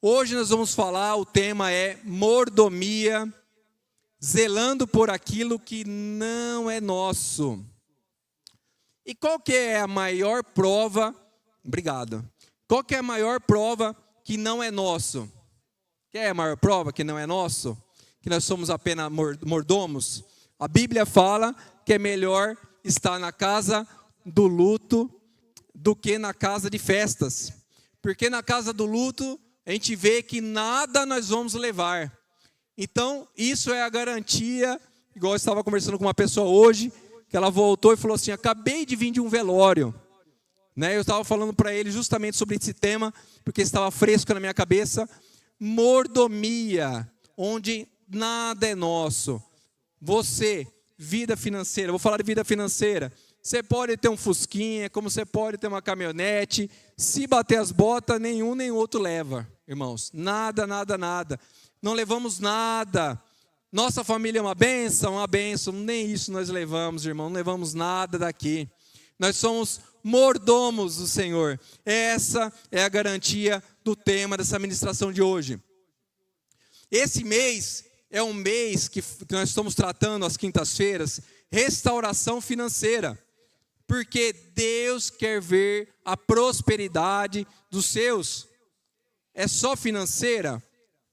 Hoje nós vamos falar, o tema é mordomia, zelando por aquilo que não é nosso. E qual que é a maior prova? Obrigado. Qual que é a maior prova que não é nosso? Qual é a maior prova que não é nosso? Que nós somos apenas mordomos? A Bíblia fala que é melhor estar na casa do luto do que na casa de festas. Porque na casa do luto a gente vê que nada nós vamos levar. Então isso é a garantia, igual eu estava conversando com uma pessoa hoje, que ela voltou e falou assim, acabei de vir de um velório. Eu estava falando para ele justamente sobre esse tema, porque estava fresco na minha cabeça. Mordomia, onde nada é nosso. Você, vida financeira, vou falar de vida financeira. Você pode ter um fusquinha, como você pode ter uma caminhonete. Se bater as botas, nenhum nem outro leva, irmãos. Nada, nada, nada. Não levamos nada. Nossa família é uma bênção, nem isso nós levamos, irmão, não levamos nada daqui. Nós somos mordomos do Senhor. Essa é a garantia do tema dessa ministração de hoje. Esse mês é um mês que nós estamos tratando às quintas-feiras, restauração financeira. Porque Deus quer ver a prosperidade dos seus. É só financeira?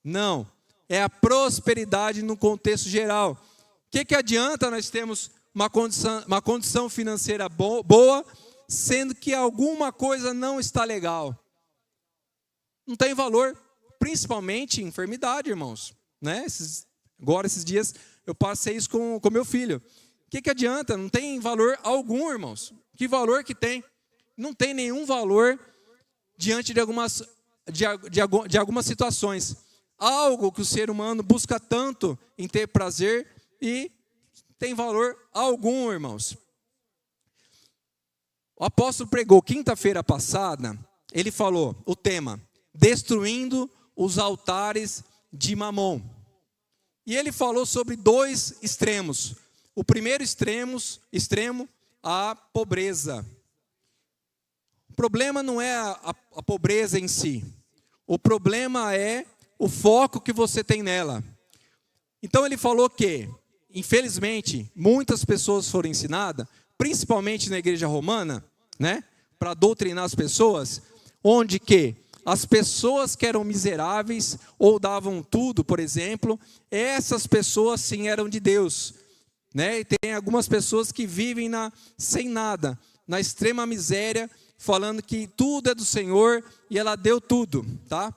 Não. É a prosperidade no contexto geral. O que adianta nós termos uma condição financeira boa, sendo que alguma coisa não está legal? Não tem valor, principalmente enfermidade, irmãos. Agora, esses dias, eu passei isso com meu filho. O que adianta? Não tem valor algum, irmãos. Que valor que tem? Não tem nenhum valor diante de algumas situações. Algo que o ser humano busca tanto em ter prazer e tem valor algum, irmãos. O apóstolo pregou quinta-feira passada, ele falou o tema, destruindo os altares de Mamon. E ele falou sobre dois extremos. O primeiro extremo, a pobreza. O problema não é a pobreza em si. O problema é o foco que você tem nela. Então ele falou que, infelizmente, muitas pessoas foram ensinadas, principalmente na igreja romana, para doutrinar as pessoas, onde que as pessoas que eram miseráveis ou davam tudo, por exemplo, essas pessoas sim eram de Deus. E tem algumas pessoas que vivem sem nada, na extrema miséria, falando que tudo é do Senhor e ela deu tudo, tá?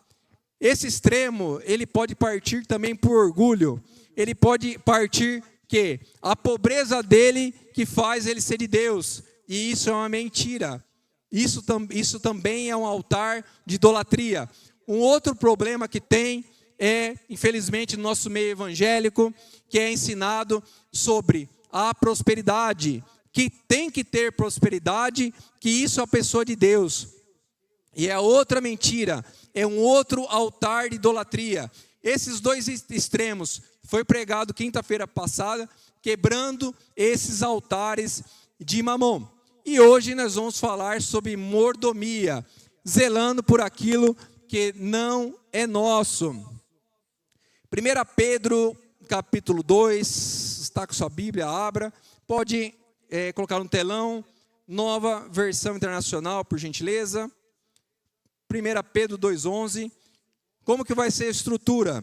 Esse extremo, ele pode partir também por orgulho. Ele pode partir que a pobreza dele que faz ele ser de Deus. E isso é uma mentira. Isso também é um altar de idolatria. Um outro problema que tem é, infelizmente, no nosso meio evangélico, que é ensinado sobre a prosperidade. Que tem que ter prosperidade, que isso é a pessoa de Deus. E é outra mentira. É um outro altar de idolatria. Esses dois extremos foi pregado quinta-feira passada, quebrando esses altares de Mamon. E hoje nós vamos falar sobre mordomia, zelando por aquilo que não é nosso. 1 Pedro, capítulo 2, está com sua Bíblia, abra. Pode colocar no telão, nova versão internacional, por gentileza. 1 Pedro 2,11, como que vai ser a estrutura?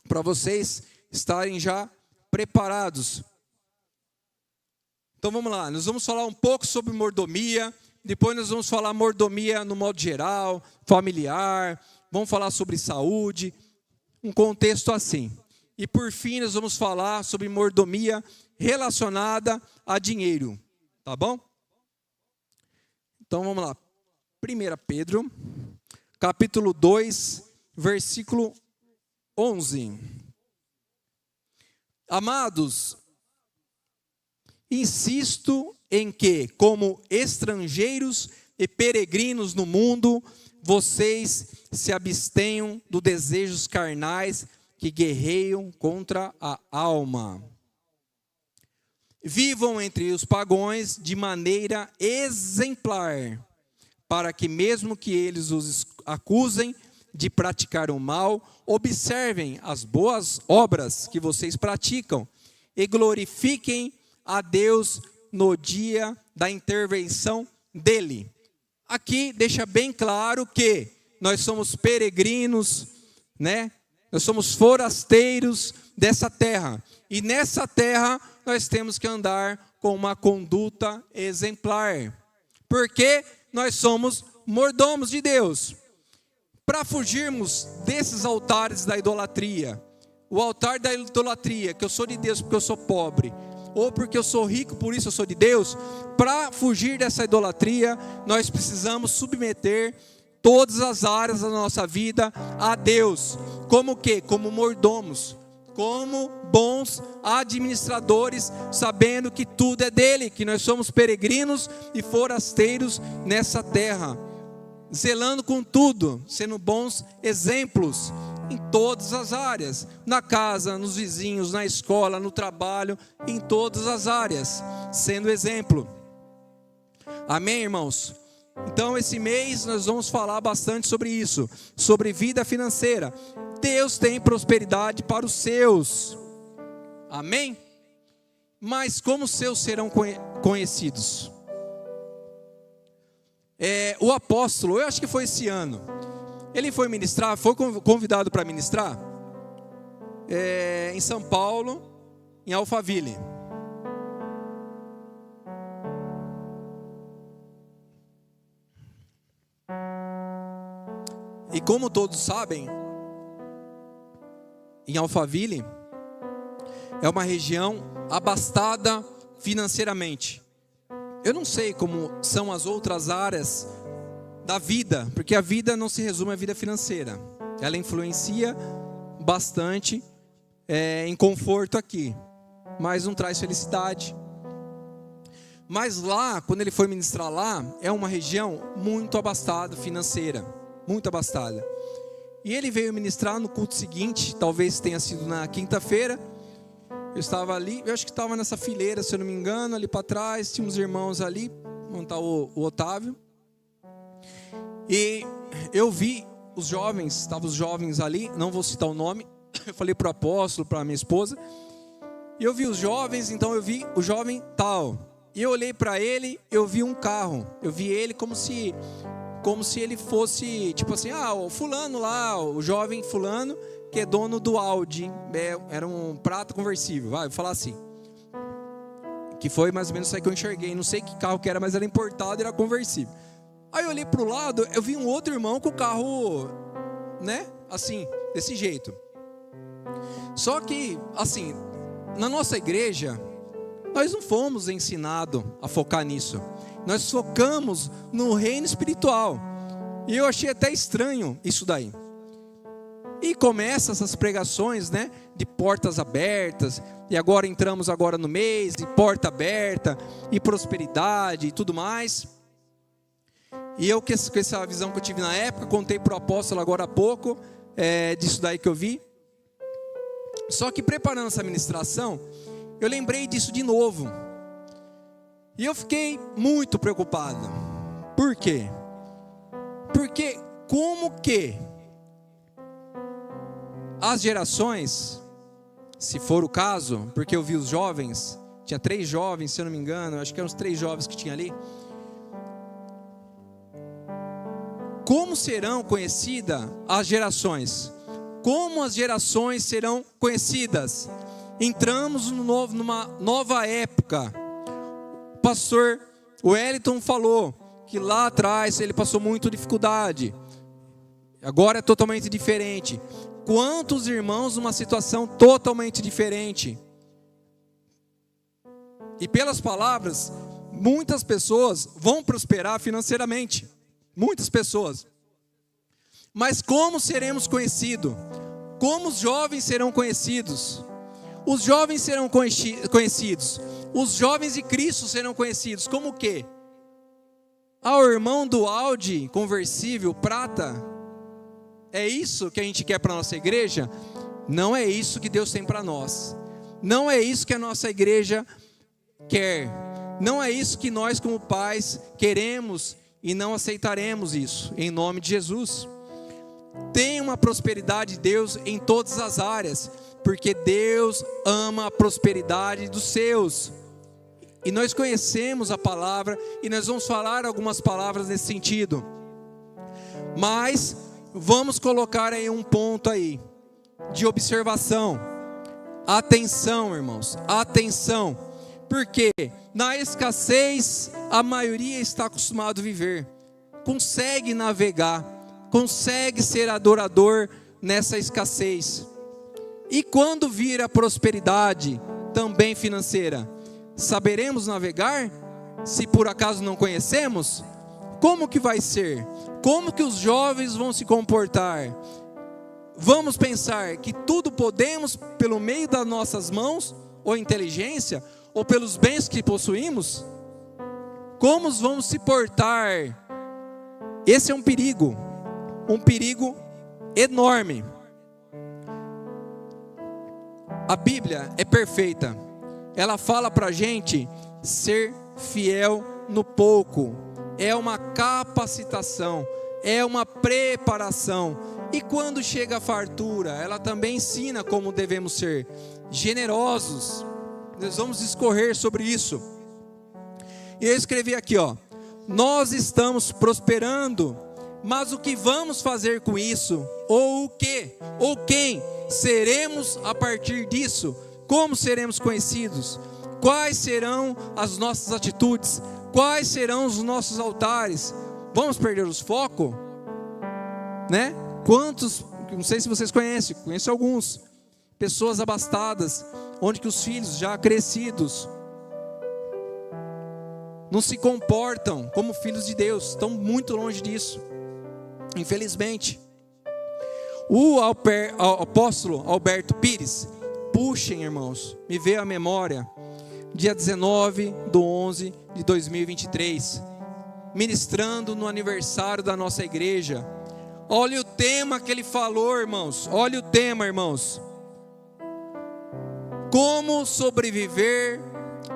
Para vocês estarem já preparados. Então vamos lá, nós vamos falar um pouco sobre mordomia, depois nós vamos falar mordomia no modo geral, familiar, vamos falar sobre saúde, um contexto assim. E por fim nós vamos falar sobre mordomia relacionada a dinheiro, tá bom? Então vamos lá. 1 Pedro, capítulo 2, versículo 11. Amados, insisto em que, como estrangeiros e peregrinos no mundo, vocês se abstenham dos desejos carnais que guerreiam contra a alma. Vivam entre os pagãos de maneira exemplar, para que mesmo que eles os acusem, de praticar o mal, observem as boas obras que vocês praticam e glorifiquem a Deus no dia da intervenção dele. Aqui deixa bem claro que nós somos peregrinos, né? Nós somos forasteiros dessa terra. E nessa terra nós temos que andar com uma conduta exemplar. Porque nós somos mordomos de Deus. Para fugirmos desses altares da idolatria, o altar da idolatria, que eu sou de Deus porque eu sou pobre, ou porque eu sou rico, por isso eu sou de Deus, para fugir dessa idolatria, nós precisamos submeter todas as áreas da nossa vida a Deus. Como o quê? Como mordomos, como bons administradores, sabendo que tudo é dele, que nós somos peregrinos e forasteiros nessa terra, zelando com tudo, sendo bons exemplos em todas as áreas, na casa, nos vizinhos, na escola, no trabalho, em todas as áreas, sendo exemplo. Amém, irmãos? Então esse mês nós vamos falar bastante sobre isso, sobre vida financeira. Deus tem prosperidade para os seus. Amém? Mas como os seus serão conhecidos? O apóstolo, eu acho que foi esse ano, ele foi ministrar, foi convidado para ministrar em São Paulo, em Alphaville. E como todos sabem, em Alphaville é uma região abastada financeiramente. Eu não sei como são as outras áreas da vida, porque a vida não se resume à vida financeira. Ela influencia bastante em conforto aqui, mas não traz felicidade. Mas lá, quando ele foi ministrar lá, é uma região muito abastada financeira, muito abastada. E ele veio ministrar no culto seguinte, talvez tenha sido na quinta-feira. Eu estava ali, eu acho que estava nessa fileira, se eu não me engano, ali para trás, tinha uns irmãos ali, montar o Otávio. E eu vi os jovens, estavam os jovens ali, não vou citar o nome, eu falei para o apóstolo, para a minha esposa, e eu vi os jovens, então eu vi o jovem tal, e eu olhei para ele, eu vi um carro, eu vi ele como se ele fosse, tipo assim, o fulano lá, o jovem fulano, que é dono do Audi, era um prata conversível, vou falar assim, que foi mais ou menos isso aí que eu enxerguei, não sei que carro que era, mas era importado, era conversível. Aí eu olhei para o lado, eu vi um outro irmão com o carro, né, assim, desse jeito. Só que, assim, na nossa igreja, nós não fomos ensinados a focar nisso. Nós focamos no reino espiritual. E eu achei até estranho isso daí. E começa essas pregações, né, de portas abertas. E agora entramos agora no mês de porta aberta e prosperidade e tudo mais. E eu, com essa visão que eu tive na época, contei para o apóstolo agora há pouco, disso daí que eu vi. Só que preparando essa ministração, eu lembrei disso de novo. E eu fiquei muito preocupado. Por quê? Porque como que as gerações, se for o caso, porque eu vi os jovens, tinha 3 jovens, se eu não me engano, acho que eram os 3 jovens que tinha ali. Como serão conhecidas as gerações? Como as gerações serão conhecidas? Entramos numa nova época. O pastor Wellington falou que lá atrás ele passou muita dificuldade. Agora é totalmente diferente. Quantos irmãos numa situação totalmente diferente? E pelas palavras, muitas pessoas vão prosperar financeiramente. Muitas pessoas. Mas como seremos conhecidos? Como os jovens serão conhecidos? Os jovens serão conhecidos. Os jovens de Cristo serão conhecidos. Como o quê? O irmão do Audi conversível, prata. É isso que a gente quer para a nossa igreja? Não é isso que Deus tem para nós. Não é isso que a nossa igreja quer. Não é isso que nós como pais queremos e não aceitaremos isso, em nome de Jesus. Tenha uma prosperidade de Deus em todas as áreas, porque Deus ama a prosperidade dos seus. E nós conhecemos a palavra, e nós vamos falar algumas palavras nesse sentido. Mas vamos colocar aí um ponto aí de observação. Atenção, irmãos, atenção. Porque na escassez a maioria está acostumado a viver. Consegue navegar, consegue ser adorador nessa escassez. E quando vir a prosperidade, também financeira, saberemos navegar? Se por acaso não conhecemos? Como que vai ser? Como que os jovens vão se comportar? Vamos pensar que tudo podemos pelo meio das nossas mãos, ou inteligência, ou pelos bens que possuímos? Como vamos se portar? Esse é um perigo enorme. A Bíblia é perfeita. Ela fala para a gente ser fiel no pouco. É uma capacitação, é uma preparação. E quando chega a fartura, ela também ensina como devemos ser generosos. Nós vamos discorrer sobre isso. E eu escrevi aqui, nós estamos prosperando, mas o que vamos fazer com isso? Ou o que? Ou quem seremos a partir disso? Como seremos conhecidos? Quais serão as nossas atitudes? Quais serão os nossos altares? Vamos perder os focos? Né? Quantos, não sei se vocês conheço alguns, pessoas abastadas, onde que os filhos já crescidos não se comportam como filhos de Deus, estão muito longe disso, infelizmente. O apóstolo Alberto Pires, puxem, irmãos, me veio à memória, dia 19/11/2023, ministrando no aniversário da nossa igreja. Olha o tema que ele falou, irmãos, olha o tema, irmãos. Como sobreviver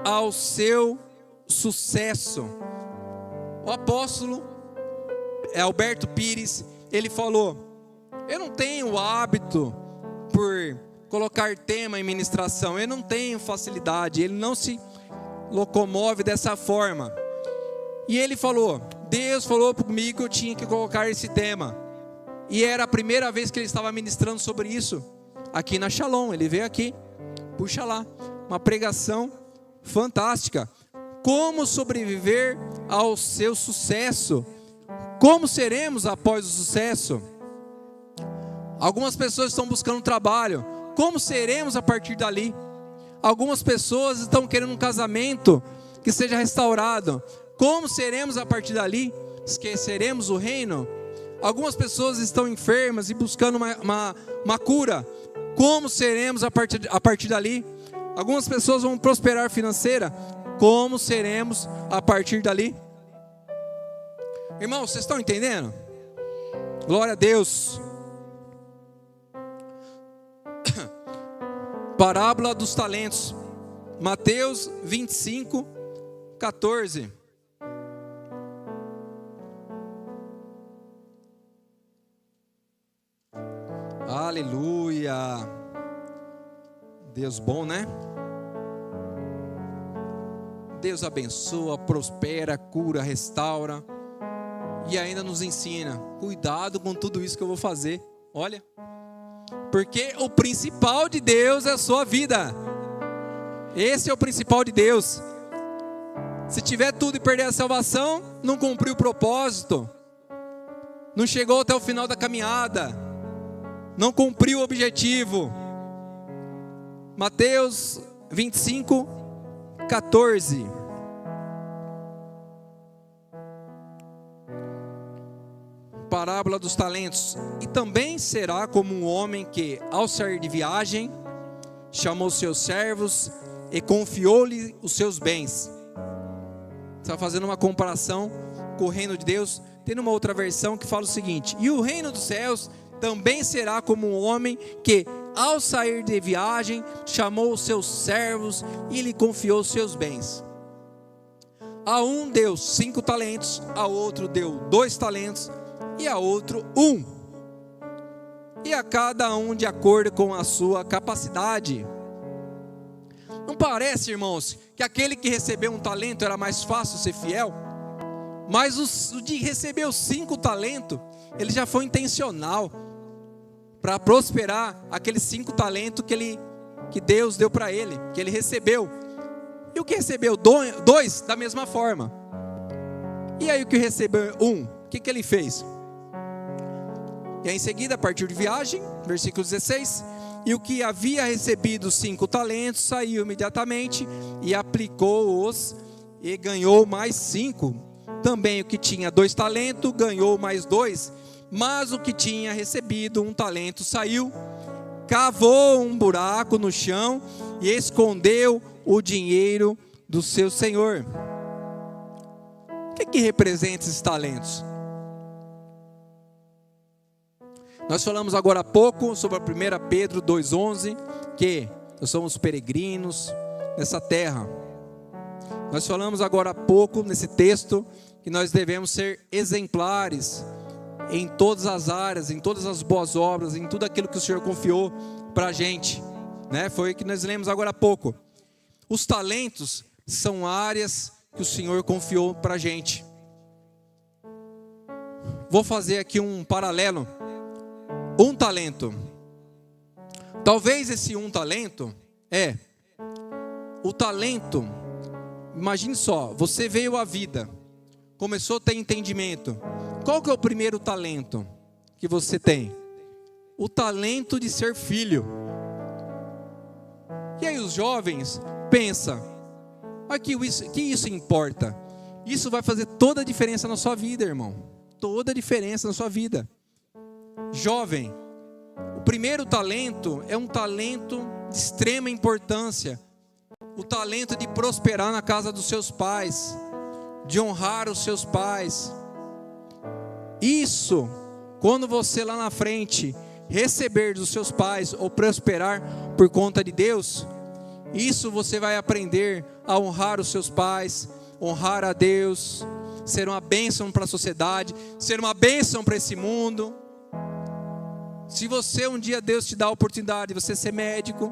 ao seu sucesso. O apóstolo Alberto Pires, ele falou: eu não tenho hábito por colocar tema em ministração, eu não tenho facilidade, ele não se locomove dessa forma. E ele falou, Deus falou comigo que eu tinha que colocar esse tema. E era a primeira vez que ele estava ministrando sobre isso, aqui na Shalom. Ele veio aqui, puxa lá, uma pregação fantástica. Como sobreviver ao seu sucesso? Como seremos após o sucesso? Algumas pessoas estão buscando trabalho. Como seremos a partir dali? Algumas pessoas estão querendo um casamento que seja restaurado. Como seremos a partir dali? Esqueceremos o reino? Algumas pessoas estão enfermas e buscando uma cura. Como seremos a partir dali? Algumas pessoas vão prosperar financeira. Como seremos a partir dali? Irmãos, vocês estão entendendo? Glória a Deus. Parábola dos talentos. Mateus 25:14. Aleluia. Deus bom, né? Deus abençoa, prospera, cura, restaura. E ainda nos ensina, cuidado com tudo isso que eu vou fazer. Olha, porque o principal de Deus é a sua vida. Esse é o principal de Deus. Se tiver tudo e perder a salvação, não cumpriu o propósito, não chegou até o final da caminhada, não cumpriu o objetivo. Mateus 25:14. Parábola dos talentos. E também será como um homem que, ao sair de viagem, chamou seus servos e confiou-lhe os seus bens. Está fazendo uma comparação com o reino de Deus. Tem uma outra versão que fala o seguinte: e o reino dos céus também será como um homem que, ao sair de viagem, chamou os seus servos e lhe confiou os seus bens. A um deu 5 talentos, a outro deu 2 talentos e a outro 1. e a cada um de acordo com a sua capacidade. Não parece, irmãos, que aquele que recebeu um talento era mais fácil ser fiel? Mas o de receber os 5 talentos, ele já foi intencional para prosperar aqueles 5 talentos que Deus deu para ele, que ele recebeu. E o que recebeu 2, da mesma forma. E aí o que recebeu 1, o que ele fez? E aí em seguida, a partir de viagem, versículo 16, e o que havia recebido 5 talentos, saiu imediatamente e aplicou-os e ganhou mais 5. Também o que tinha 2 talentos, ganhou mais 2. Mas o que tinha recebido 1 talento, saiu, cavou um buraco no chão e escondeu o dinheiro do seu senhor. O que representa esses talentos? Nós falamos agora há pouco sobre a 1 Pedro 2,11, que nós somos peregrinos nessa terra. Nós falamos agora há pouco nesse texto que nós devemos ser exemplares em todas as áreas, em todas as boas obras, em tudo aquilo que o Senhor confiou para a gente, né? Foi o que nós lemos agora há pouco. Os talentos são áreas que o Senhor confiou para a gente. Vou fazer aqui um paralelo. 1 talento. Talvez esse 1 talento é o talento. Imagine só, você veio à vida, começou a ter entendimento. Qual que é o primeiro talento que você tem? O talento de ser filho. E aí os jovens pensam, que isso importa? Isso vai fazer toda a diferença na sua vida, irmão. Toda a diferença na sua vida. Jovem, o primeiro talento é um talento de extrema importância. O talento de prosperar na casa dos seus pais, de honrar os seus pais. Isso, quando você lá na frente receber dos seus pais ou prosperar por conta de Deus, isso você vai aprender a honrar os seus pais, honrar a Deus, ser uma bênção para a sociedade, ser uma bênção para esse mundo. Se você um dia Deus te dá a oportunidade de você ser médico,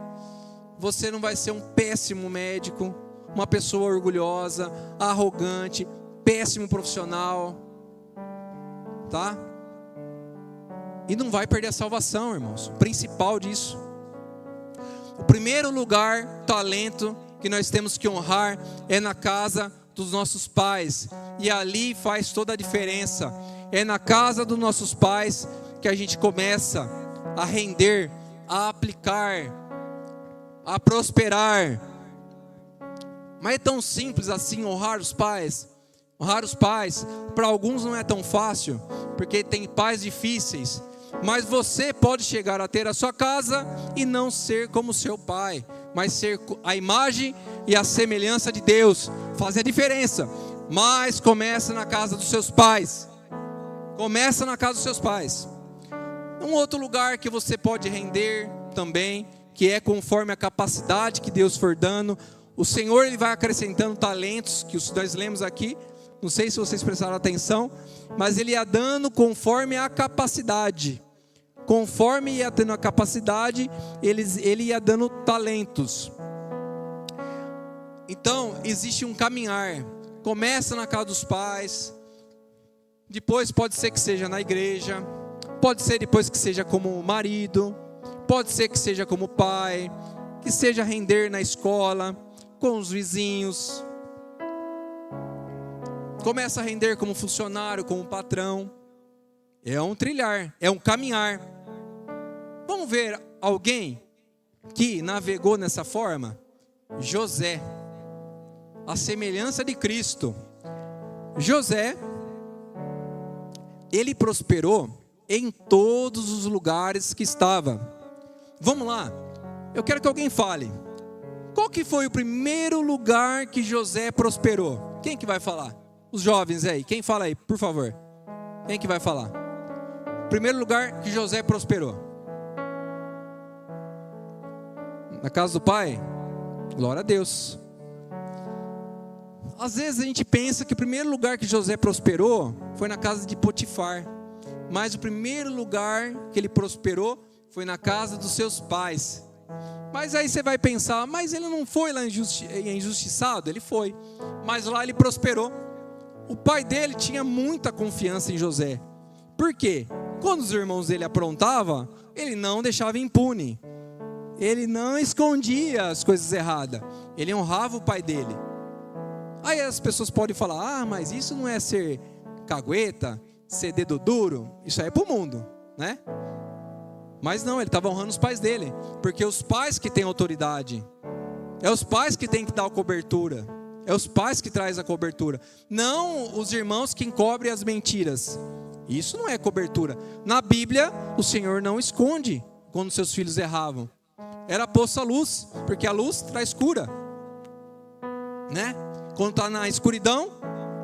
você não vai ser um péssimo médico, uma pessoa orgulhosa, arrogante, péssimo profissional, tá? E não vai perder a salvação, irmãos. O principal disso, o primeiro lugar, talento que nós temos que honrar é na casa dos nossos pais, e ali faz toda a diferença. É na casa dos nossos pais que a gente começa a render, a aplicar, a prosperar. Mas é tão simples assim honrar os pais. Honrar os pais, para alguns não é tão fácil, porque tem pais difíceis. Mas você pode chegar a ter a sua casa e não ser como seu pai, mas ser a imagem e a semelhança de Deus. Fazer a diferença. Mas começa na casa dos seus pais. Começa na casa dos seus pais. Um outro lugar que você pode render também, que é conforme a capacidade que Deus for dando. O Senhor, Ele vai acrescentando talentos, que nós lemos aqui. Não sei se vocês prestaram atenção, mas Ele ia dando conforme a capacidade. Conforme ia tendo a capacidade, Ele ia dando talentos. Então, existe um caminhar. Começa na casa dos pais. Depois pode ser que seja na igreja. Pode ser depois que seja como marido. Pode ser que seja como pai. Que seja render na escola, com os vizinhos. Começa a render como funcionário, como patrão. É um trilhar, é um caminhar. Vamos ver alguém que navegou nessa forma? José, a semelhança de Cristo. José, ele prosperou em todos os lugares que estava. Vamos lá, eu quero que alguém fale. Qual que foi o primeiro lugar que José prosperou? Quem que vai falar? Os jovens aí, quem fala aí, por favor? Quem que vai falar? Primeiro lugar que José prosperou. Na casa do pai? Glória a Deus. Às vezes a gente pensa que o primeiro lugar que José prosperou foi na casa de Potifar. mas o primeiro lugar que ele prosperou foi na casa dos seus pais. Mas aí você vai pensar, mas ele não foi lá injustiçado? Ele foi, mas lá ele prosperou. O pai dele tinha muita confiança em José. Por quê? Quando os irmãos dele aprontavam, ele não deixava impune. Ele não escondia as coisas erradas. Ele honrava o pai dele. Aí as pessoas podem falar, mas isso não é ser cagueta, ser dedo duro. Isso aí é pro mundo, né? Mas não, ele estava honrando os pais dele. Porque os pais que têm autoridade. É os pais que têm que dar a cobertura. É os pais que trazem a cobertura. Não os irmãos que encobrem as mentiras. Isso não é cobertura. Na Bíblia, o Senhor não esconde quando seus filhos erravam. Era posta a luz, porque a luz traz cura, né? Quando está na escuridão,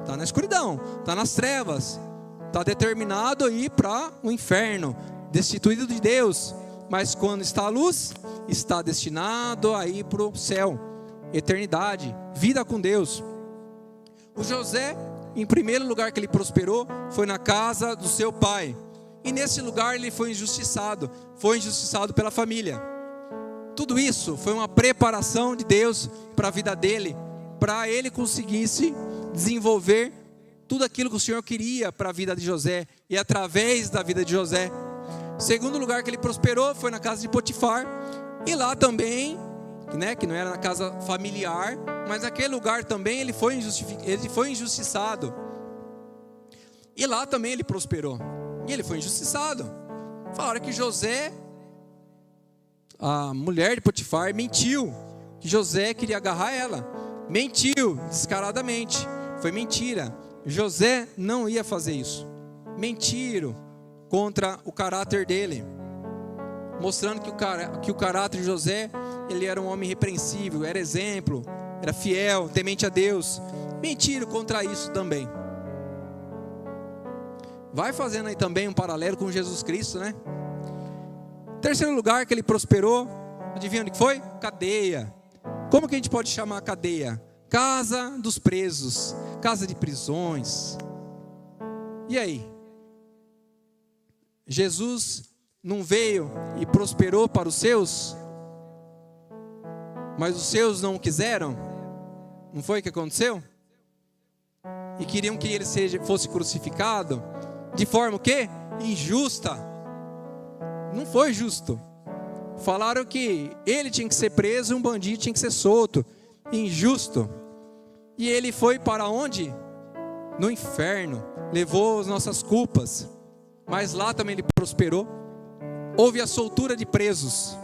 está na escuridão, está nas trevas, está determinado a ir para o inferno, destituído de Deus. Mas quando está a luz, está destinado a ir para o céu, eternidade, vida com Deus. O José, em primeiro lugar que ele prosperou, foi na casa do seu pai. E nesse lugar ele foi injustiçado pela família. Tudo isso foi uma preparação de Deus para a vida dele, para ele conseguisse desenvolver tudo aquilo que o Senhor queria para a vida de José e através da vida de José. Segundo lugar que ele prosperou foi na casa de Potifar, e lá também, né, que não era na casa familiar, mas naquele lugar também ele foi injustiçado. E lá também ele prosperou, e ele foi injustiçado. Falaram que José, a mulher de Potifar, mentiu, que José queria agarrar ela. Mentiu descaradamente, foi mentira. José não ia fazer isso. Mentiram contra o caráter dele, mostrando que o caráter de José, ele era um homem irrepreensível, era exemplo, era fiel, temente a Deus. Mentiram contra isso também. Vai fazendo aí também um paralelo com Jesus Cristo, né? Terceiro lugar que ele prosperou, adivinha onde que foi? Cadeia. Como que a gente pode chamar a cadeia? Casa dos presos, casa de prisões. E aí? Jesus não veio e prosperou para os seus, mas os seus não quiseram? Não foi o que aconteceu? E queriam que ele fosse crucificado de forma o quê? Injusta. Não foi justo. Falaram que ele tinha que ser preso e um bandido tinha que ser solto. Injusto. E ele foi para onde? No inferno. Levou as nossas culpas. Mas lá também ele prosperou. Houve a soltura de presos.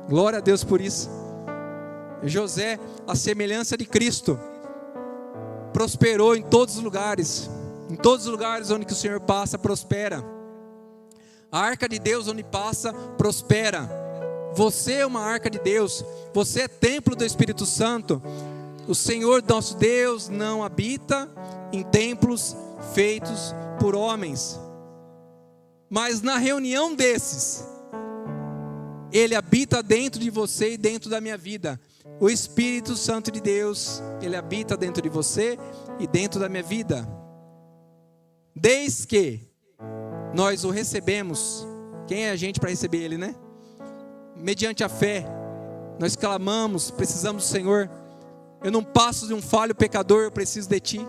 Glória a Deus por isso. José, a semelhança de Cristo, prosperou em todos os lugares. Em todos os lugares onde que o Senhor passa, prospera. A arca de Deus onde passa, prospera. Você é uma arca de Deus. Você é templo do Espírito Santo. O Senhor nosso Deus não habita em templos feitos por homens. Mas na reunião desses, Ele habita dentro de você e dentro da minha vida. O Espírito Santo de Deus, Ele habita dentro de você e dentro da minha vida. Desde que nós o recebemos. Quem é a gente para receber Ele, né? Mediante a fé, nós clamamos, precisamos do Senhor. Eu não passo de um falho pecador, eu preciso de Ti.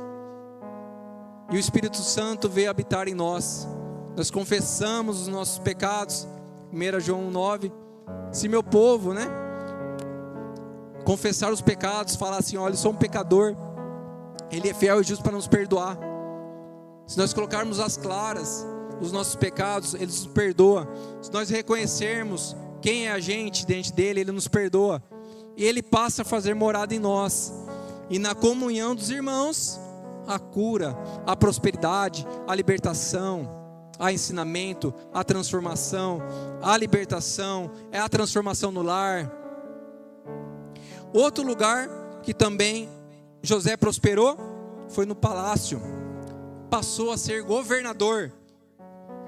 E o Espírito Santo veio habitar em nós. Nós confessamos os nossos pecados. 1 João 9. Se meu povo, né, confessar os pecados, falar assim, olha, eu sou um pecador, Ele é fiel e justo para nos perdoar. Se nós colocarmos às claras os nossos pecados, Ele nos perdoa. Se nós reconhecermos quem é a gente diante dEle, Ele nos perdoa. E Ele passa a fazer morada em nós. E na comunhão dos irmãos, a cura, a prosperidade, a libertação, a ensinamento, a transformação, a libertação, é a transformação no lar. Outro lugar que também José prosperou foi no palácio. Passou a ser governador.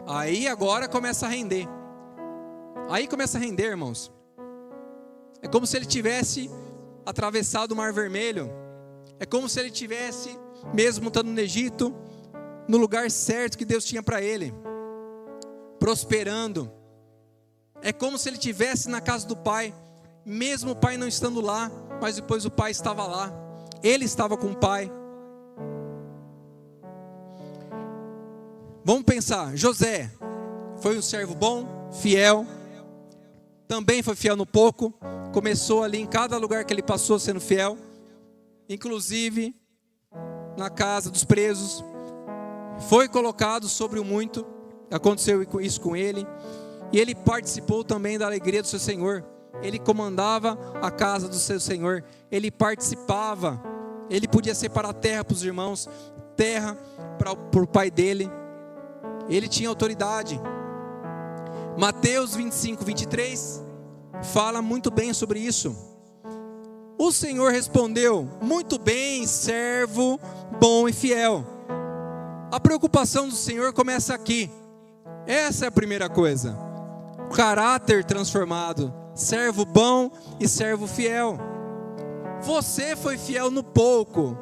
Aí agora começa a render. Aí começa a render, irmãos. É como se ele tivesse atravessado o Mar Vermelho. É como se ele tivesse, mesmo estando no Egito, no lugar certo que Deus tinha para ele, prosperando. É como se ele estivesse na casa do pai, mesmo o pai não estando lá, mas depois o pai estava lá, ele estava com o pai. Vamos pensar, José foi um servo bom, fiel, também foi fiel no pouco, começou ali em cada lugar que ele passou sendo fiel, inclusive na casa dos presos, foi colocado sobre o muito, aconteceu isso com ele, e ele participou também da alegria do seu Senhor, ele comandava a casa do seu Senhor, ele participava, ele podia separar terra para os irmãos, terra para o pai dele, ele tinha autoridade. Mateus 25, 23 fala muito bem sobre isso. O Senhor respondeu: muito bem, servo bom e fiel. A preocupação do Senhor começa aqui. Essa é a primeira coisa. O caráter transformado, servo bom e servo fiel. Você foi fiel no pouco,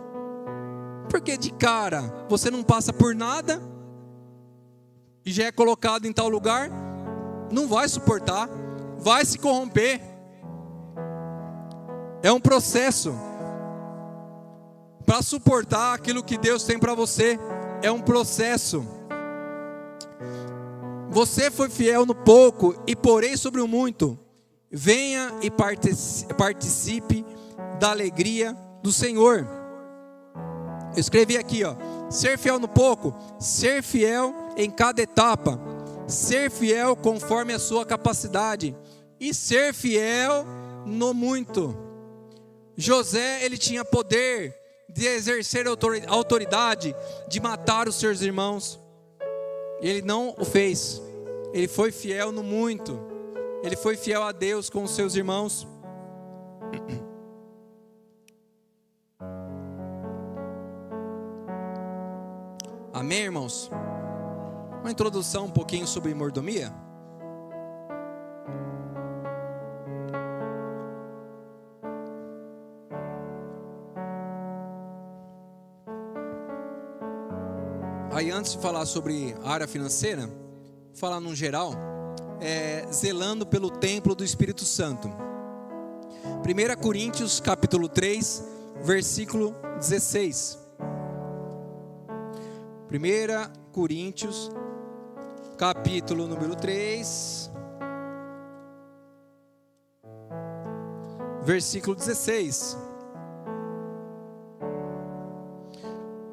porque de cara você não passa por nada e já é colocado em tal lugar, não vai suportar, vai se corromper. É um processo. Para suportar aquilo que Deus tem para você, é um processo. Você foi fiel no pouco e porei sobre o muito. Venha e participe da alegria do Senhor. Eu escrevi aqui, ser fiel no pouco, ser fiel em cada etapa, ser fiel conforme a sua capacidade e ser fiel no muito. José, ele tinha poder de exercer autoridade, de matar os seus irmãos. Ele não o fez. Ele foi fiel no muito. Ele foi fiel a Deus com os seus irmãos. Amém, irmãos? Uma introdução um pouquinho sobre mordomia. Aí antes de falar sobre a área financeira, falar num geral, zelando pelo templo do Espírito Santo. 1 Coríntios capítulo 3, versículo 16. 1 Coríntios capítulo número 3, versículo 16.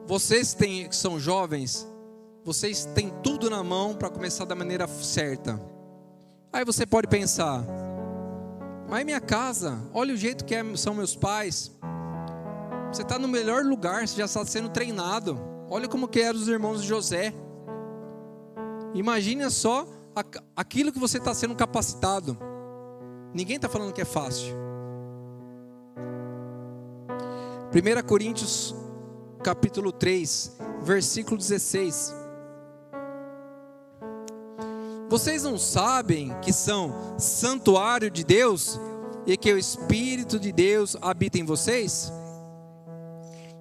Vocês que são jovens, vocês têm tudo na mão para começar da maneira certa. Aí você pode pensar: mas minha casa, olha o jeito que são meus pais. Você está no melhor lugar, você já está sendo treinado. Olha como que eram os irmãos de José. Imagina só aquilo que você está sendo capacitado. Ninguém está falando que é fácil. 1 Coríntios capítulo 3, versículo 16. Vocês não sabem que são santuário de Deus e que o Espírito de Deus habita em vocês?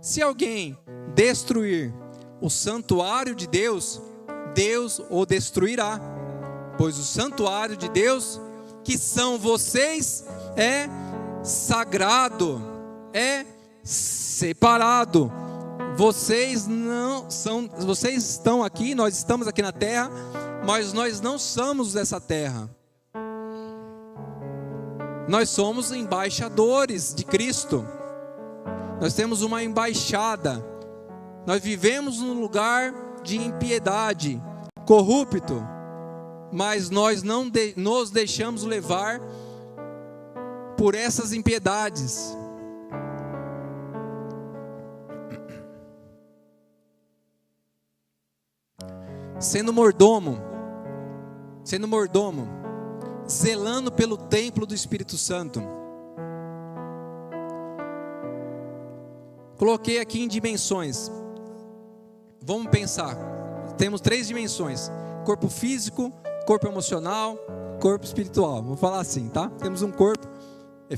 Se alguém destruir o santuário de Deus, Deus o destruirá, pois o santuário de Deus, que são vocês, é sagrado, é separado. Vocês estão aqui, nós estamos aqui na terra, mas nós não somos dessa terra. Nós somos embaixadores de Cristo. Nós temos uma embaixada. Nós vivemos num lugar de impiedade, corrupto, mas nós não nos deixamos levar por essas impiedades. Sendo mordomo, zelando pelo templo do Espírito Santo. Coloquei aqui em dimensões. Vamos pensar. Temos 3 dimensões: corpo físico, corpo emocional, corpo espiritual. Vou falar assim, tá? Temos um corpo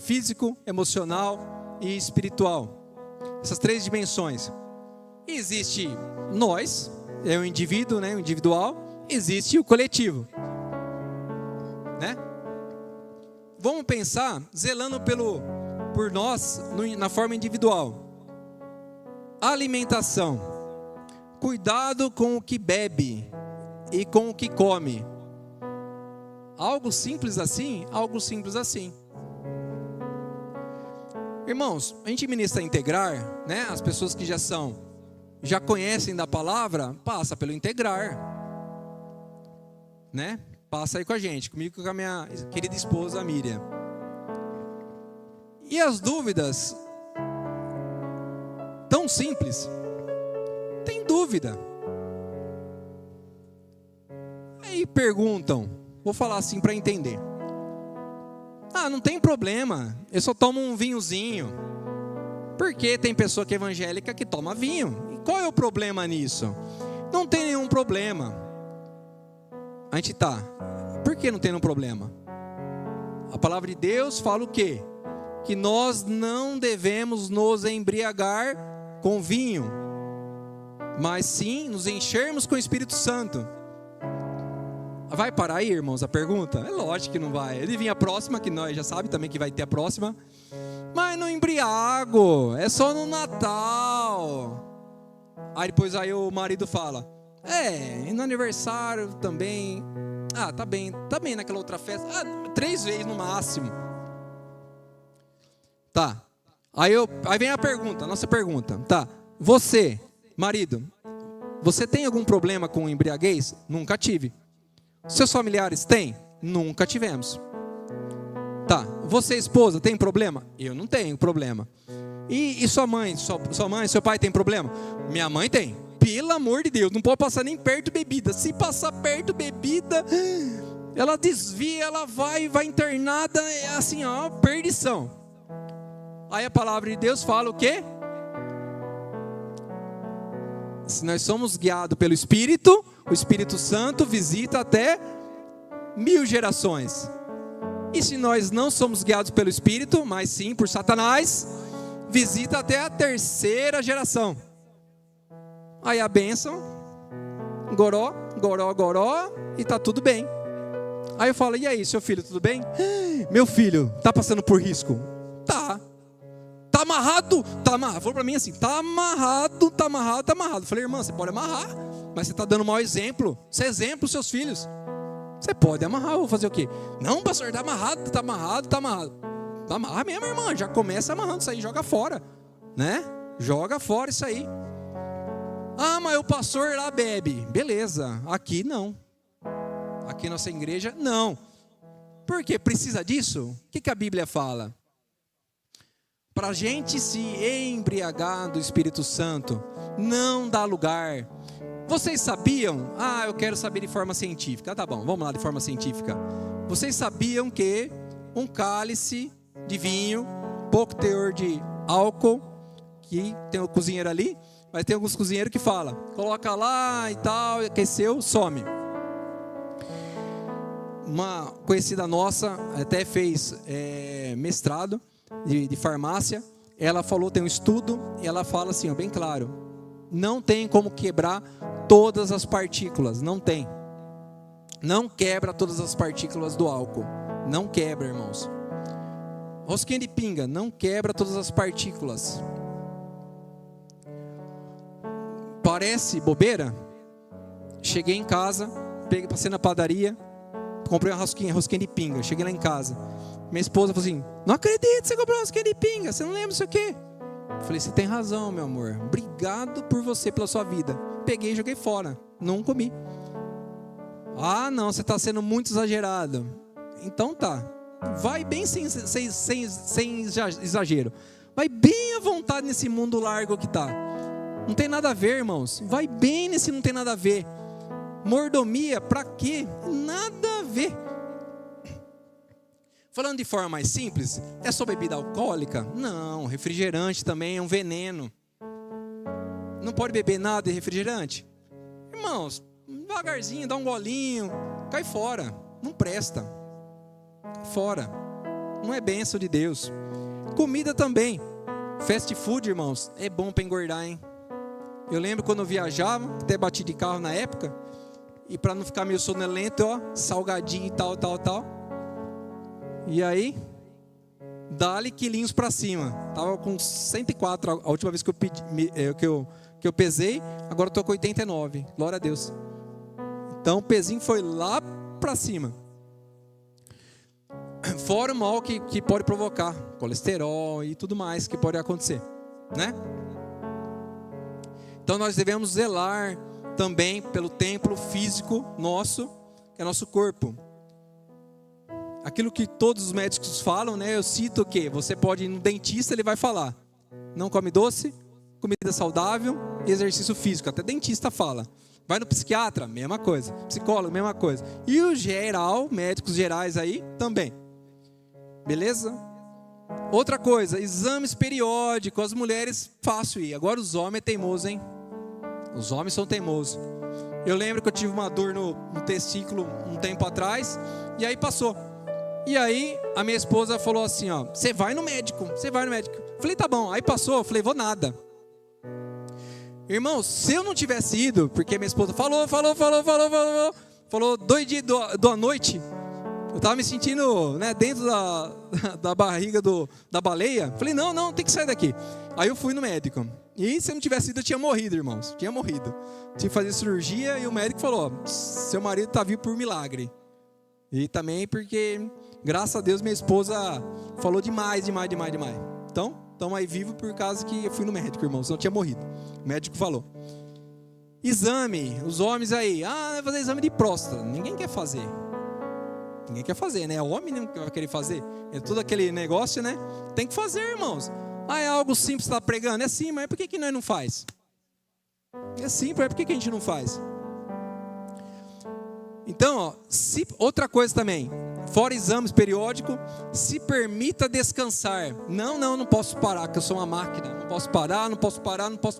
físico, emocional e espiritual. Essas 3 dimensões. E existe nós, é o indivíduo, né, o individual, existe o coletivo, né? Vamos pensar zelando por nós na forma individual. Alimentação, cuidado com o que bebe e com o que come. Algo simples assim, algo simples assim. Irmãos, a gente ministra integrar, né? As pessoas que já conhecem da palavra, passa pelo integrar, né? Passa aí com a gente, comigo e com a minha querida esposa Miriam. E as dúvidas, tão simples, tem dúvida. Aí perguntam, vou falar assim para entender. Ah, não tem problema, eu só tomo um vinhozinho. Porque tem pessoa que é evangélica que toma vinho. E qual é o problema nisso? Não tem nenhum problema. A gente por que não tem nenhum problema? A palavra de Deus fala o quê? Que nós não devemos nos embriagar com vinho, mas sim nos enchermos com o Espírito Santo. Vai parar aí, irmãos, a pergunta? É lógico que não vai. Ele vinha a próxima, que nós já sabemos também que vai ter a próxima. Mas no embriago, é só no Natal. Aí depois o marido fala, e no aniversário também. Ah, tá bem naquela outra festa. 3 vezes no máximo. Tá. Aí vem a pergunta, a nossa pergunta. Tá. Você, marido, você tem algum problema com embriaguez? Nunca tive. Seus familiares têm? Nunca tivemos. Tá. Você, esposa, tem problema? Eu não tenho problema. E sua mãe, seu pai tem problema? Minha mãe tem. Pelo amor de Deus, não pode passar nem perto bebida. Se passar perto bebida, ela desvia, ela vai internada, é assim, ó, perdição. Aí a palavra de Deus fala o quê? Se nós somos guiados pelo Espírito, o Espírito Santo visita até 1000 gerações. E se nós não somos guiados pelo Espírito, mas sim por Satanás, visita até a 3ª geração. Aí a bênção, goró, e tá tudo bem. Aí eu falo, e aí, seu filho, tudo bem? Meu filho, tá passando por risco? Tá. Tá amarrado? Tá amarrado. Falou pra mim assim, tá amarrado. Falei, irmã, você pode amarrar, mas você tá dando mau exemplo. Você é exemplo pros seus filhos. Você pode amarrar, eu vou fazer o quê? Não, pastor, tá amarrado. Tá amarrar mesmo, irmã, já começa amarrando isso aí, joga fora, né? Joga fora isso aí. Ah, mas o pastor lá bebe. Beleza, aqui não. Aqui nossa igreja, não. Por quê? Precisa disso? O que a Bíblia fala? Para a gente se embriagar do Espírito Santo, não dá lugar. Vocês sabiam? Ah, eu quero saber de forma científica. Tá bom, vamos lá de forma científica. Vocês sabiam que um cálice de vinho, pouco teor de álcool, que tem o cozinheiro ali, mas tem alguns cozinheiros que falam, coloca lá e tal, aqueceu, some. Uma conhecida nossa até fez mestrado de farmácia. Ela falou, tem um estudo, e ela fala assim, ó, bem claro, não tem como quebrar todas as partículas, não tem. Não quebra todas as partículas do álcool, não quebra, irmãos. Rosquinha de pinga, não quebra todas as partículas. Parece bobeira? Cheguei em casa, passei na padaria, comprei uma rosquinha de pinga. Cheguei lá em casa, minha esposa falou assim, não acredito que você comprou uma rosquinha de pinga, você não lembra isso aqui? Falei, você tem razão, meu amor, obrigado por você, pela sua vida. Peguei e joguei fora, não comi. Ah não, você está sendo muito exagerado. Então tá, vai bem sem exagero, vai bem à vontade nesse mundo largo que tá. Não tem nada a ver, irmãos, vai bem nesse não tem nada a ver. Mordomia, pra quê? Nada a ver. Falando de forma mais simples, é só bebida alcoólica? Não, refrigerante também é um veneno. Não pode beber nada de refrigerante? Irmãos, devagarzinho, dá um golinho, cai fora, não presta. Cai fora, não é bênção de Deus. Comida também. Fast food, irmãos, é bom para engordar, hein? Eu lembro quando eu viajava, até bati de carro na época, e para não ficar meio sonolento, ó, salgadinho e tal. E aí, dá-lhe quilinhos para cima. Tava com 104 a última vez que eu pesei, agora eu tô com 89. Glória a Deus. Então o pezinho foi lá para cima. Fora o mal que pode provocar, colesterol e tudo mais que pode acontecer, né? Então nós devemos zelar também pelo templo físico nosso, que é nosso corpo. Aquilo que todos os médicos falam, né? Eu cito o quê? Você pode ir no dentista, ele vai falar: não come doce, comida saudável e exercício físico. Até dentista fala. Vai no psiquiatra, mesma coisa. Psicólogo, mesma coisa. E o geral, médicos gerais aí, também. Beleza? Outra coisa, exames periódicos. As mulheres, fácil ir. Agora os homens é teimoso, hein? Os homens são teimosos. Eu lembro que eu tive uma dor no testículo um tempo atrás, e aí passou. E aí a minha esposa falou assim, ó: você vai no médico, você vai no médico. Falei, tá bom. Aí passou, eu falei, vou nada. Irmãos, se eu não tivesse ido, porque minha esposa falou 2 dias da noite, eu estava me sentindo, né, dentro da barriga da baleia. Falei, não, tem que sair daqui. Aí eu fui no médico. E se eu não tivesse ido, eu tinha morrido, irmãos. Tinha morrido. Tinha que fazer cirurgia e o médico falou: seu marido está vivo por milagre. E também porque, graças a Deus, minha esposa falou demais. Então, estamos aí vivos por causa que eu fui no médico, irmãos. Senão eu tinha morrido. O médico falou. Exame, os homens aí: vai fazer exame de próstata. Ninguém quer fazer. Ninguém quer fazer, né? O homem não vai querer fazer. É tudo aquele negócio, né? Tem que fazer, irmãos. É algo simples, você está pregando? É sim, mas por que nós não faz? É simples, mas por que a gente não faz? Então, ó, outra coisa também, fora exames periódicos, se permita descansar. Não posso parar, que eu sou uma máquina. Não posso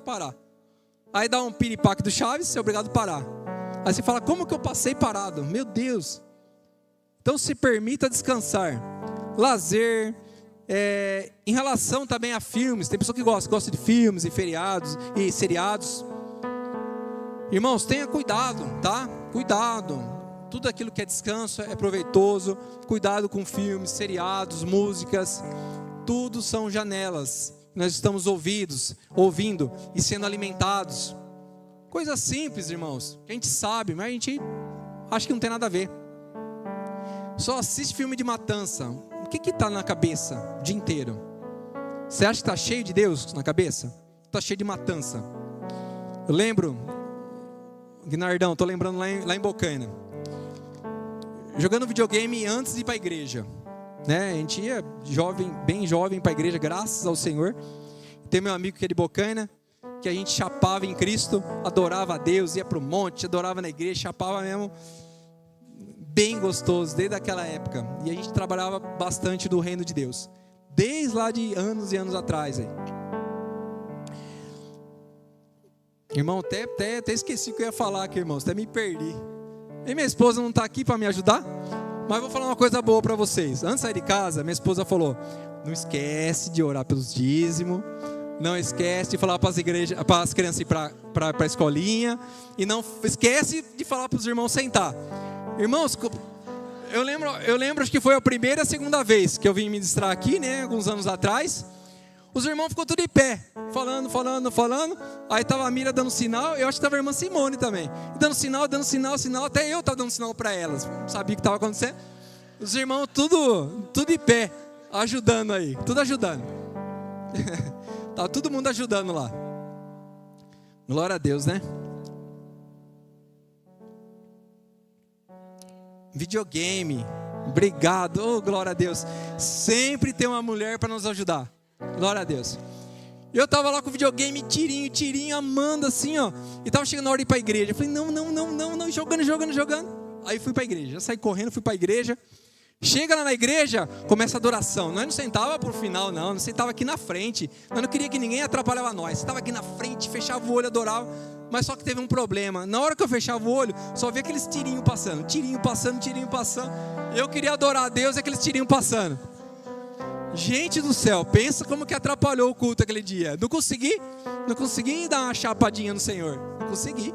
parar. Aí dá um piripaque do Chaves, você é obrigado a parar. Aí você fala: como que eu passei parado? Meu Deus. Então se permita descansar. Lazer. Em relação também a filmes, tem pessoa que gosta de filmes e feriados e seriados. Irmãos, tenha cuidado, tá? Cuidado. Tudo aquilo que é descanso é proveitoso. Cuidado com filmes, seriados, músicas. Tudo são janelas. Nós estamos ouvindo e sendo alimentados. Coisas simples, irmãos, que a gente sabe, mas a gente acha que não tem nada a ver. Só assiste filme de matança. O que está na cabeça o dia inteiro? Você acha que está cheio de Deus na cabeça? Está cheio de matança. Eu lembro, Guinardão, estou lembrando lá em Bocaina, jogando videogame antes de ir para a igreja, né? A gente ia bem jovem para a igreja, graças ao Senhor. Tem meu amigo que é de Bocaina, que a gente chapava em Cristo, adorava a Deus, ia para o monte, adorava na igreja, chapava mesmo. Bem gostoso, desde aquela época. E a gente trabalhava bastante do reino de Deus, desde lá de anos e anos atrás aí. Irmão, até esqueci o que eu ia falar aqui, irmãos, até me perdi. E minha esposa não está aqui para me ajudar, mas vou falar uma coisa boa para vocês. Antes de sair de casa, minha esposa falou: não esquece de orar pelos dízimos, não esquece de falar para as crianças ir para a escolinha, e não esquece de falar para os irmãos sentar. Irmãos, eu lembro acho que foi a primeira e a segunda vez que eu vim ministrar aqui, né, alguns anos atrás. Os irmãos ficou tudo em pé, falando. Aí estava a Mira dando sinal, eu acho que estava a irmã Simone também. Dando sinal, até eu estava dando sinal para elas. Não sabia o que estava acontecendo. Os irmãos tudo em pé, ajudando aí, tudo ajudando. Estava todo mundo ajudando lá. Glória a Deus, né? Videogame, obrigado, oh, glória a Deus. Sempre tem uma mulher para nos ajudar, glória a Deus. Eu estava lá com o videogame, tirinho, amando assim, ó. E estava chegando a hora de ir para a igreja. Eu falei, não, jogando. Aí fui para a igreja, saí correndo, fui para a igreja. Chega lá na igreja, começa a adoração. Nós não sentava para o final, não. Nós sentava aqui na frente. Nós não queria que ninguém atrapalhava nós. Estava aqui na frente, fechava o olho, adorava. Mas só que teve um problema. Na hora que eu fechava o olho, só via aqueles tirinhos passando. Eu queria adorar a Deus e aqueles tirinhos passando. Gente do céu, pensa como que atrapalhou o culto aquele dia. Não consegui dar uma chapadinha no Senhor. Não consegui.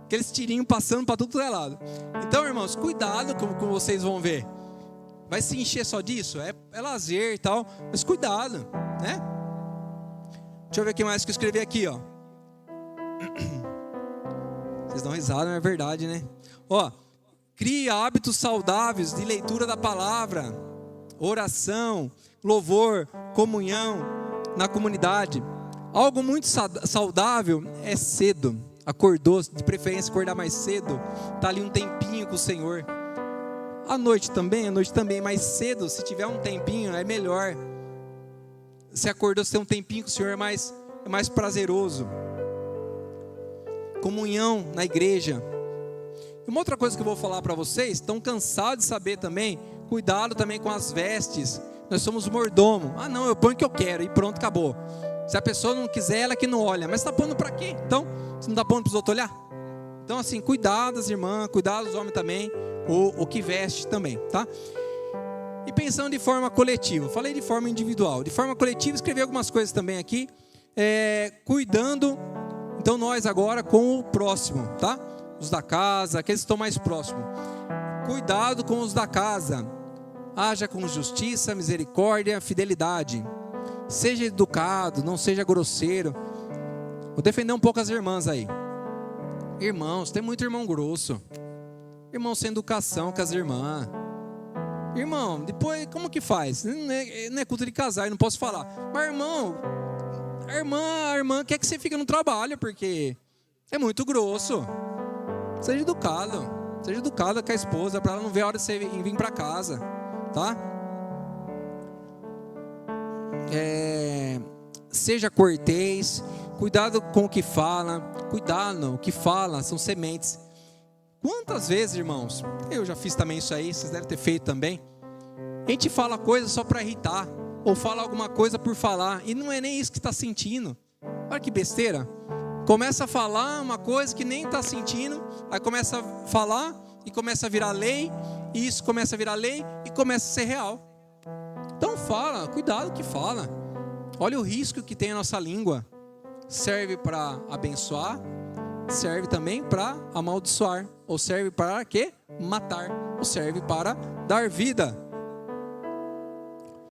Aqueles tirinhos passando para tudo que é lado. Então, irmãos, cuidado como vocês vão ver. Vai se encher só disso? É lazer e tal, mas cuidado, né? Deixa eu ver o que mais que eu escrevi aqui, ó. Vocês dão risada, não é verdade, né? Ó, crie hábitos saudáveis de leitura da palavra, oração, louvor, comunhão na comunidade. Algo muito saudável é cedo. Acordou, de preferência acordar mais cedo, tá ali um tempinho com o Senhor. À noite também, mas cedo, se tiver um tempinho, é melhor. Se acordou, se tem um tempinho com o Senhor, é mais prazeroso. Comunhão na igreja. E uma outra coisa que eu vou falar para vocês, estão cansados de saber também, cuidado também com as vestes. Nós somos mordomo. Ah não, eu ponho o que eu quero e pronto, acabou. Se a pessoa não quiser, ela que não olha. Mas está pondo para quê? Então, você não está pondo para os outros olhar? Então assim, cuidado as irmãs, cuidado os homens também, o que veste também, tá? E pensando de forma coletiva, falei de forma individual. De forma coletiva, escrevi algumas coisas também aqui. Cuidando, então nós agora com o próximo, tá? Os da casa, aqueles que estão mais próximos. Cuidado com os da casa. Haja com justiça, misericórdia, fidelidade. Seja educado, não seja grosseiro. Vou defender um pouco as irmãs aí. Irmãos, tem muito irmão grosso. Irmão sem educação com as irmãs. Irmão, depois como que faz? Não é culto de casar, eu não posso falar. Mas irmão, a irmã quer que você fique no trabalho, porque é muito grosso. Seja educado com a esposa, para ela não ver a hora de você vir para casa, tá? Seja cortês, cuidado com o que fala, cuidado, o que fala são sementes. Quantas vezes, irmãos, eu já fiz também isso aí, vocês devem ter feito também, a gente fala coisa só para irritar, ou fala alguma coisa por falar, e não é nem isso que está sentindo. Olha que besteira. Começa a falar uma coisa que nem está sentindo, aí começa a falar e começa a virar lei, e isso começa a virar lei e começa a ser real. Então fala, cuidado que fala. Olha o risco que tem a nossa língua. Serve para abençoar, serve também para amaldiçoar, ou serve para quê? Matar, ou serve para dar vida.